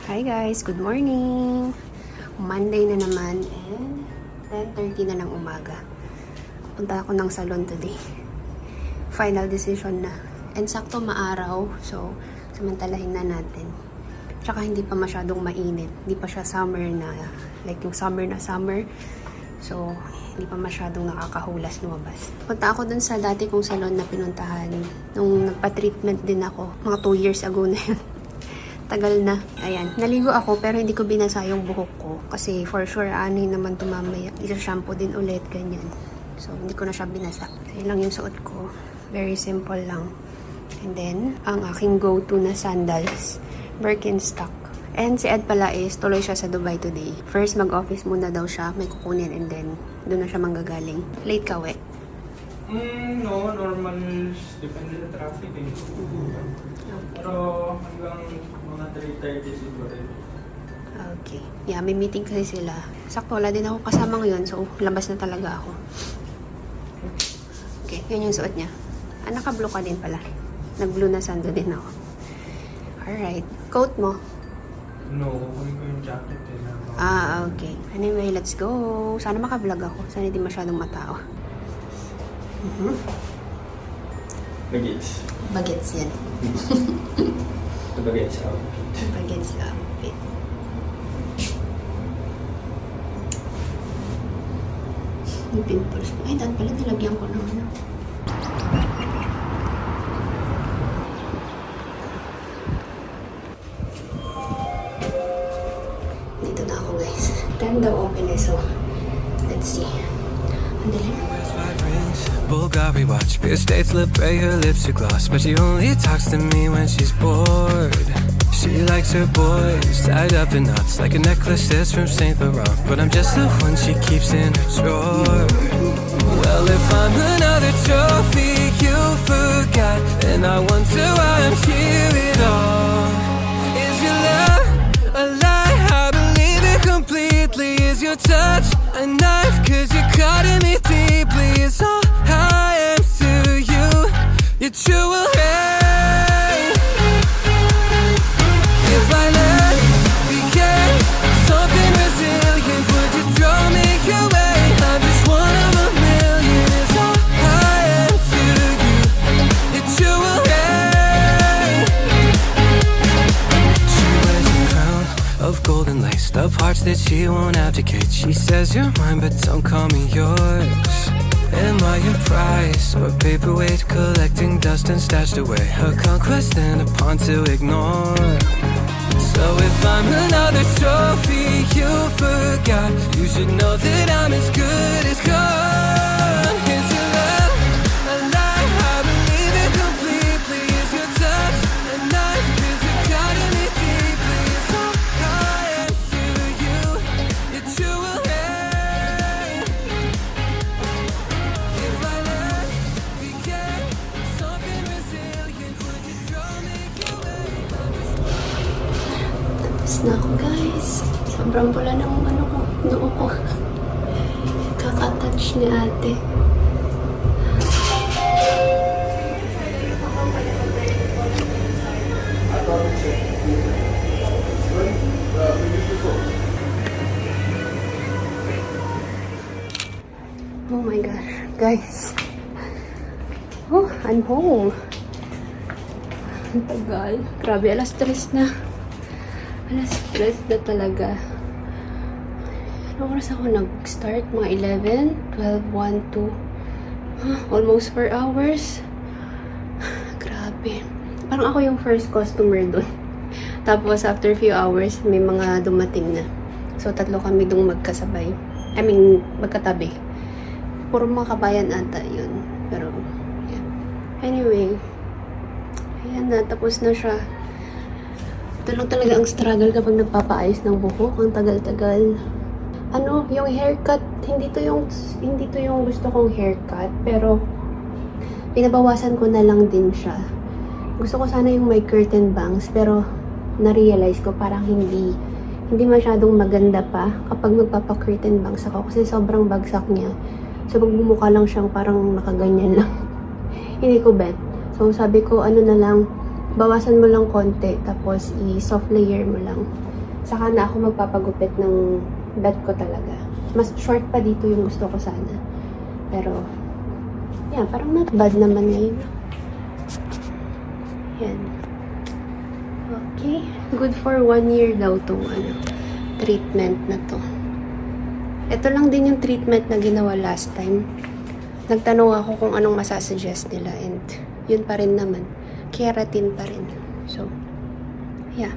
Hi guys, good morning! Monday na naman and 10:30 na ng umaga. Punta ako ng salon today. Final decision na. And sakto maaraw, so samantalahin na natin. Tsaka hindi pa masyadong mainit. Hindi pa siya summer na, like yung summer na summer. So, hindi pa masyadong nakakahulas lumabas. Punta ako dun sa dati kong salon na pinuntahan. Nung nagpa-treatment din ako, mga 2 years ago na yun. Tagal na. Ayan. Naligo ako pero hindi ko binasa yung buhok ko. Kasi for sure, ani naman tumamaya. Isa-shampoo din ulit, ganyan. So, hindi ko na siya binasa. Ayun lang yung suot ko. Very simple lang. And then, ang aking go-to na sandals, Birkenstock. And si Ed pala is tuloy siya sa Dubai today. First, mag-office muna daw siya. May kukunin and then, doon na siya manggagaling. Late ka, we? No, normal. Depende sa traffic eh. Pero hanggang mga 3:30 siguro. Okay. Yeah, may meeting kasi sila. Sakto, wala din ako kasama ngayon. So, labas na talaga ako. Okay, yun yung suot niya. Ah, naka-blue ka din pala. Nag-blue na sando din ako. Alright. Coat mo? No, kukunin ko yung jacket eh. Ah, okay. Anyway, let's go. Sana maka-vlog ako. Sana hindi masyadong matao. Bagets. Bagets yan. The bagets outfit. Bagets outfit. Yung pimples. Ay, daan pala nilagyan ko ng ano. Dito na ako, guys. 10 daw open eh, so let's see. Andali. Bulgari watch, beer stains lip, gray, her lips are gloss, but she only talks to me when she's bored. She likes her boys tied up in knots like a necklace that's from Saint Laurent, but I'm just the one she keeps in her drawer. Well, if I'm another trophy you forgot, then I wonder why I'm here at all. Is your love a lie? I believe it completely. Is your touch a knife? 'Cause you're cutting me deeply. Is all I am to you, your true hate. If I let became something resilient, would you throw me away? I'm just one of a million. Is all I am to you, your true hate. She wears a crown of golden lace, the parts that she won't abdicate. She says you're mine, but don't call me yours. Am I a prize or a paperweight, collecting dust and stashed away? A conquest and a pawn to ignore. So if I'm another trophy you forgot, you should know that I'm as good as gone. Is your love a lie? I believe it completely. Is your touch a knife? 'Cause you're cutting me deeply. It's all I am to you, your true hate. If I let became something resilient, would you throw me away? Tapos na ako, guys. Sobrang pula ng ano ko, noo ko. Kaka-touch ni ate. Oh my God, guys. Oh, I'm home. Ang tagal. Grabe, alas 3 na. Alas 3 na talaga. Ano oras ako nag-start? Mga 11, 12, 1, 2. Almost 4 hours. Grabe. Parang ako yung first customer doon. Tapos after few hours, may mga dumating na. So, 3 kami doon magkasabay. I mean, magkatabi. Puro mga kabayan ata yun. Pero, yeah. Anyway, ayan na. Tapos na siya. Ito lang talaga ang struggle kapag nagpapaayos ng buhok. Ang tagal-tagal. Ano, yung haircut, hindi to yung gusto kong haircut. Pero, pinabawasan ko na lang din siya. Gusto ko sana yung may curtain bangs. Pero, na-realize ko parang hindi masyadong maganda pa kapag magpapa-curtain bangs ako. Kasi sobrang bagsak niya. So, magbumukha lang siyang parang nakaganyan lang. Hindi ko bet. So, sabi ko, ano na lang, bawasan mo lang konti, tapos i-soft layer mo lang. saka na ako magpapagupit ng bet ko talaga. Mas short pa dito yung gusto ko sana. Pero, yan, parang not bad naman ngayon. Yan. Okay. Good for 1 year daw tong treatment na to. Ito lang din yung treatment na ginawa last time. Nagtanong ako kung anong masasuggest nila and yun pa rin naman. Keratin pa rin. So, yeah.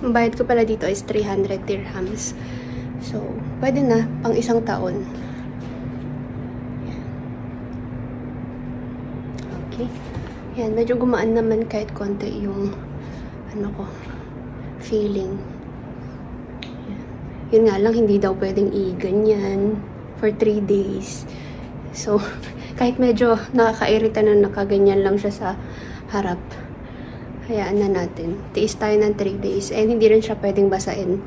Ang bayad ko pala dito is 300 dirhams. So, pwede na pang 1 taon. Okay. Yan, medyo gumaan naman kahit konti yung feeling. Yan. Yun nga lang, hindi daw pwedeng i-ganyan for 3 days. So, kahit medyo nakakairita na nakaganyan lang siya sa harap, hayaan na natin. Tiis tayo ng 3 days. And hindi rin siya pwedeng basain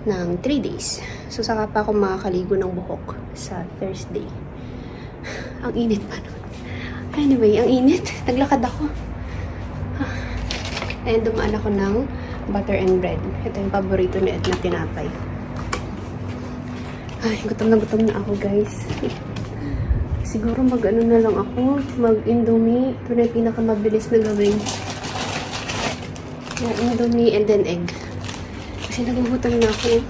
ng 3 days. So, saka pa ako makakaligo ng buhok sa Thursday. Ang init pa nun. Anyway, ang init. Naglakad ako. And dumaan ako ng butter and bread. Ito yung paborito ni Ed na tinapay. Ay, gutom na ako, guys. Siguro mag-ano na lang ako. Mag-indomie. Ito na yung pinakamabilis na gawin. Indomie and then egg. Kasi nagugutom na ako.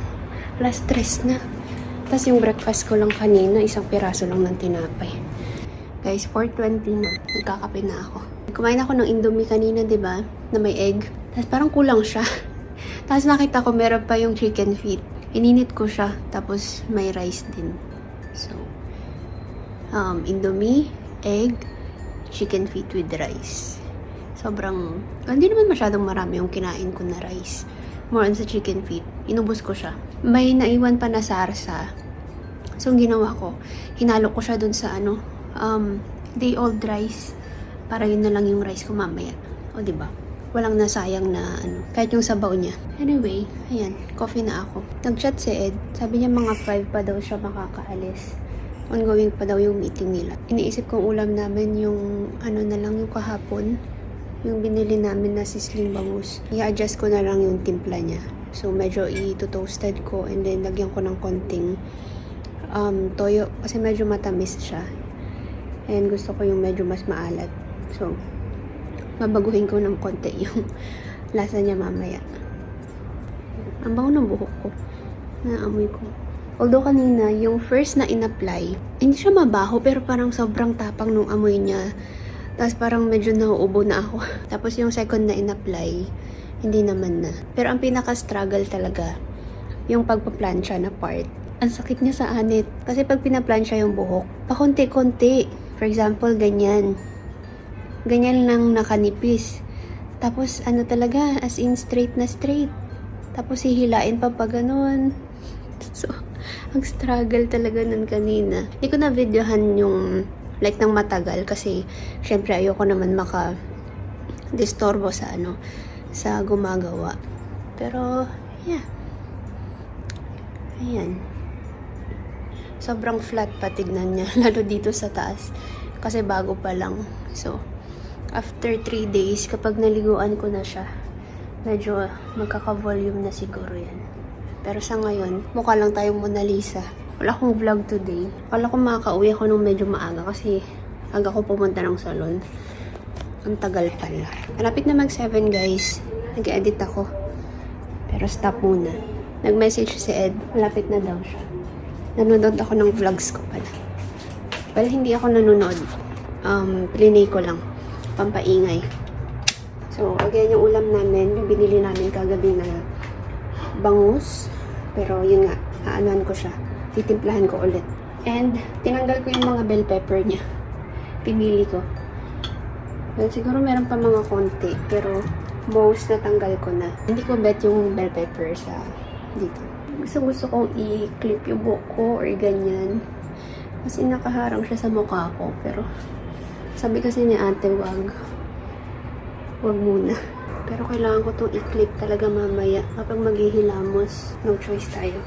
Last stress na. Tapos yung breakfast ko lang kanina, 1 piraso lang ng tinapay. Guys, 4:20 na. Nagkakape na ako. Kumain ako ng indomie kanina, diba? Na may egg. Tapos parang kulang siya. Tapos nakita ko meron pa yung chicken feet. Ininit ko siya. Tapos may rice din. So, indomie, egg, chicken feet with rice. Sobrang, hindi naman masyadong marami yung kinain ko na rice. More on sa chicken feet. Inubos ko siya. May naiwan pa na sarsa. So, ang ginawa ko, hinalo ko siya dun sa day old rice. Para yun na lang yung rice ko mamaya. O, diba? Walang nasayang na kahit yung sabaw niya. Anyway, ayan, coffee na ako. Nag-chat si Ed. Sabi niya mga 5 pa daw siya makakaalis. Ongoing pa daw yung meeting nila. Iniisip kong ulam namin yung na lang yung kahapon. Yung binili namin na sisling bangus. I-adjust ko na lang yung timpla niya. So, medyo i-toasted ko and then lagyan ko ng konting toyo kasi medyo matamis siya. And gusto ko yung medyo mas maalat. So, babaguhin ko ng konti yung lasa niya mamaya. Ang bango ng buhok ko. Naamoy ko. Although kanina, yung first na in-apply, hindi siya mabaho pero parang sobrang tapang nung amoy niya. Tapos parang medyo nauubo na ako. Tapos yung second na in-apply, hindi naman na. Pero ang pinaka-struggle talaga, yung pagpa-plancha na part. Ang sakit niya sa anit. Kasi pag pinaplansya yung buhok, pakunti-kunti. For example, ganyan. Ganyan lang nakanipis. Tapos talaga, as in straight na straight. Tapos hihilain pa ganun. So, ang struggle talaga nun kanina. Hindi ko na videohan yung like ng matagal kasi syempre ayoko naman maka-disturbo sa sa gumagawa. Pero, yeah. Ayan. Sobrang flat pa tignan niya, lalo dito sa taas. Kasi bago pa lang. So, after 3 days, kapag naliguan ko na siya, medyo magkaka-volume na siguro yan. Pero sa ngayon, mukha lang tayong Mona Lisa. Wala akong vlog today. Akala ko makaka-uwi ako nung medyo maaga kasi aga ko pumunta ng salon. Ang tagal pala. Malapit na mag-7 guys. Nag-edit ako. Pero stop muna. Nag-message si Ed. Malapit na daw siya. Nanonood ako ng vlogs ko pala. Well, hindi ako nanonood. Plinay ko lang. Pampaingay. So, again, yung ulam namin, yung binili namin kagabi na bangus. Pero yun nga, aanuhan ko siya. Titimplahan ko ulit. And, tinanggal ko yung mga bell pepper niya. Pinili ko. Well, siguro meron pa mga konti. Pero, most natanggal ko na. Hindi ko bet yung bell pepper sa dito. Gusto kong i-clip yung buhok ko or ganyan. Kasi nakaharang siya sa mukha ko. Pero, sabi kasi ni ate, wag muna. Pero kailangan ko itong i-clip talaga mamaya. Kapag maghihilamos, no choice tayo.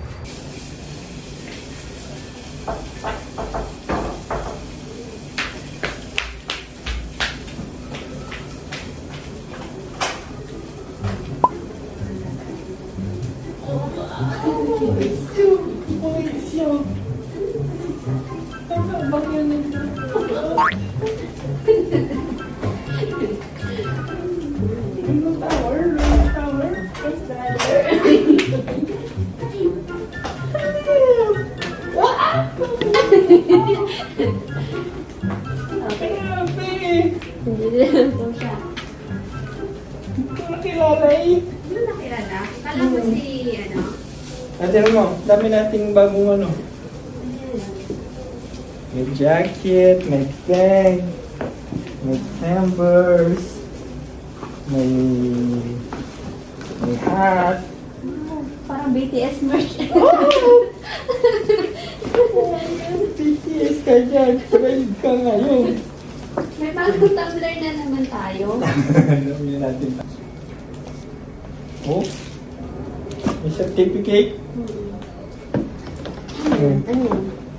Hindi ko nakilala eh. Ano nakilala? Kala mo si, ano? Ate mo, dami nating bagong ano. May jacket, may bag, may Pampers, may hat. Parang BTS merch. BTS ka dyan, trend ka ngayon. May bagong tumbler na naman tayo. Dami natin. Oh, may certificate. Ano yan?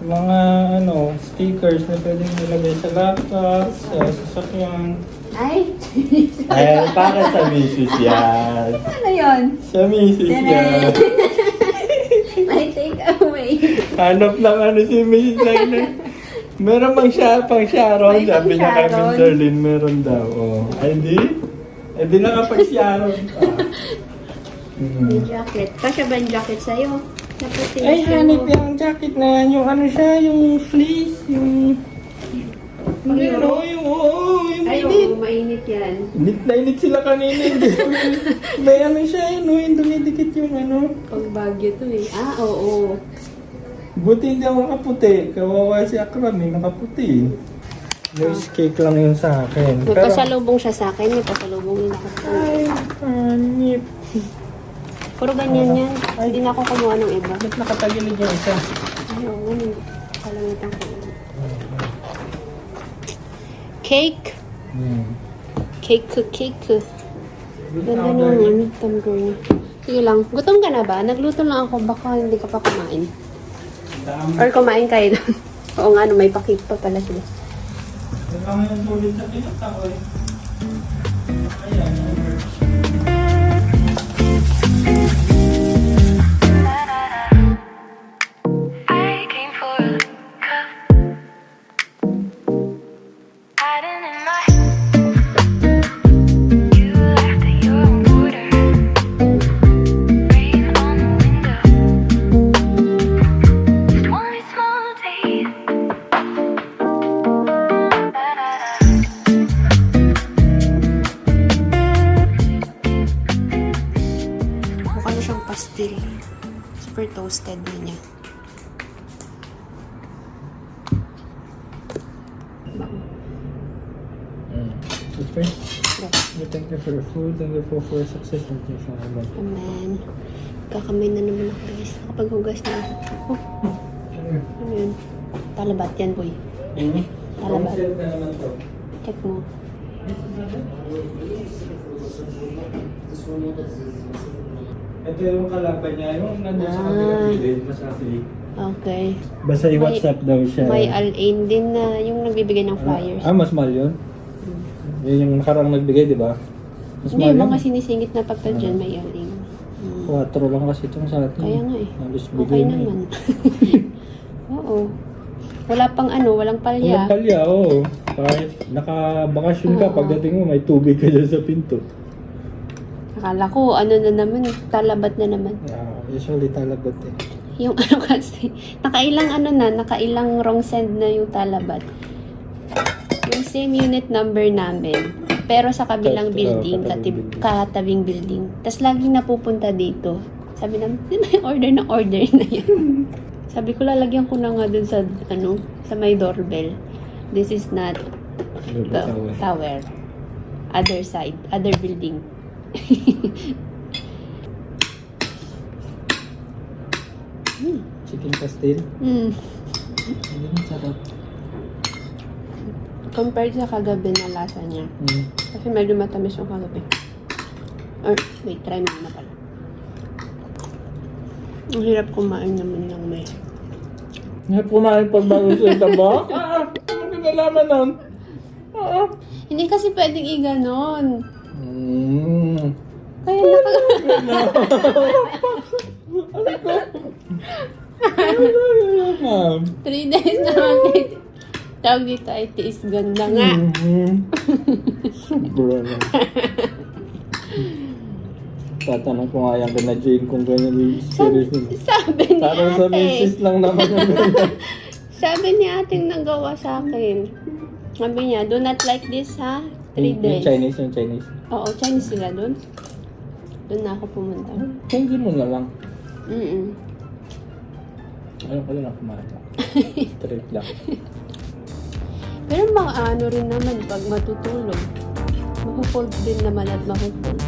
Mga ano, stickers na pwedeng nilagay sa laptop, sa sasakyan. Ay! Ay, para sa misis yan. Ano yun? Sa misis yan. May take away. Hanap lang ano si Miss Liner. Meron bang siya, pang Sharon? May pang Sabi niya kay Sharon. Miss Darlene, meron daw. Oh. Ay, di? Eh, di nakapag-Sharon pa. May jacket. Kasya ba yung jacket sa'yo? Naputi Ay, hanip yung jacket na yan. Yung ano siya, yung fleece, yung... Ano, yung Ay, init. oo, mainit yan. Init na init sila kanina. May ano siya, no, yung dumidikit yung ano. Pag Baguio to eh. Ah, oo. Buti hindi ako nakaputi. Kawawa si Akram eh, nakaputi. Nose cake lang yun sa akin. May pasalubong siya sa akin. May pasalubong din ako sa akin. Ay, hanip. Puro ganyan yan. Ay. Hindi na ako kumuha ng iba. Ba't nakatagilid yung isa? Ay, oo, ganun. Kalamitan ko. Cake. Cake. Ganda ng ano, tumbler niya. Sige lang. Gutom ka na ba? Nagluto lang ako. Baka hindi ka pa kumain. Dami. Or kumain kayo doon. Oo nga, no, may pakik pa pala sila. Kami yung sulit sa pinata ko eh. Ayan. I came for a cup, hiding in my. You left at your own border, rain on the window. Just one small taste. Mukha na siyang pastil. Super toasted na niya. Okay. We thank you for the food and the food for success and things like that. Amen. Kakamay na naman ako guys. Nakapaghugas na ako. Oh, ano yun? Talabat yan, boy. Talabat. Set na naman to. Check mo. Ito yung kalaban niya, yung nandun sa Ah. kabilang gilid, masakli. Okay. Basta i-WhatsApp daw siya. May Al-Ain din na yung nagbibigay ng flyers. Mas mahal yun? Yun yung nakarang nagbigay, di ba? Mas Hindi, mahal mga yun. sinisingit na pagka dyan may Al-Ain. 4 lang kasi itong sa atin. Kaya nga eh. Halos Okay bigay na naman. Oo. Wala pang ano, walang palya. Walang palya, oo. Kahit nakabakasyon ka, Oo. pagdating mo, may tubig ka dyan sa pinto. Akala ko, ano na naman, talabat na naman. Usually talabat eh. Yung ano kasi, nakailang wrong send na yung talabat. Yung same unit number namin, pero sa kabilang building, katabing building. Tapos laging napupunta dito. Sabi namin, di ba order na yan? Sabi ko, lalagyan ko na nga dun sa, sa may doorbell. This is not the tower. Other side, other building. Chicken pastel. Mm. Ang sarap. Compared sa kagabi na lasa niya. Kasi medyo matamis yung kagabi. Or, wait, try mo na pala. Ang hirap kumain naman ng may. Nga kumain pag bago sa tabak? Ano nalaman nun? Hindi kasi pwedeng i-ganon. Mm. Kaya Ma'am. 3 days na natin. Tawag dito ay tiis ganda nga. Sobra na. Tatanong ko nga yan na Jane kung ganyan yung series nila. Sabi ni Parang sa ate. misis lang naman yung ganyan. Sabi ni ate nagawa sa akin. Sabi niya, do not like this ha. 3 days. Yung Chinese. Oo, Chinese sila doon. Doon na ako pumunta. Hindi mo na lang. Mm-mm. Ano ko lang kumain. Trip lang. Pero mga ano rin naman pag matutulog. Mahuhold din naman at mahuhold.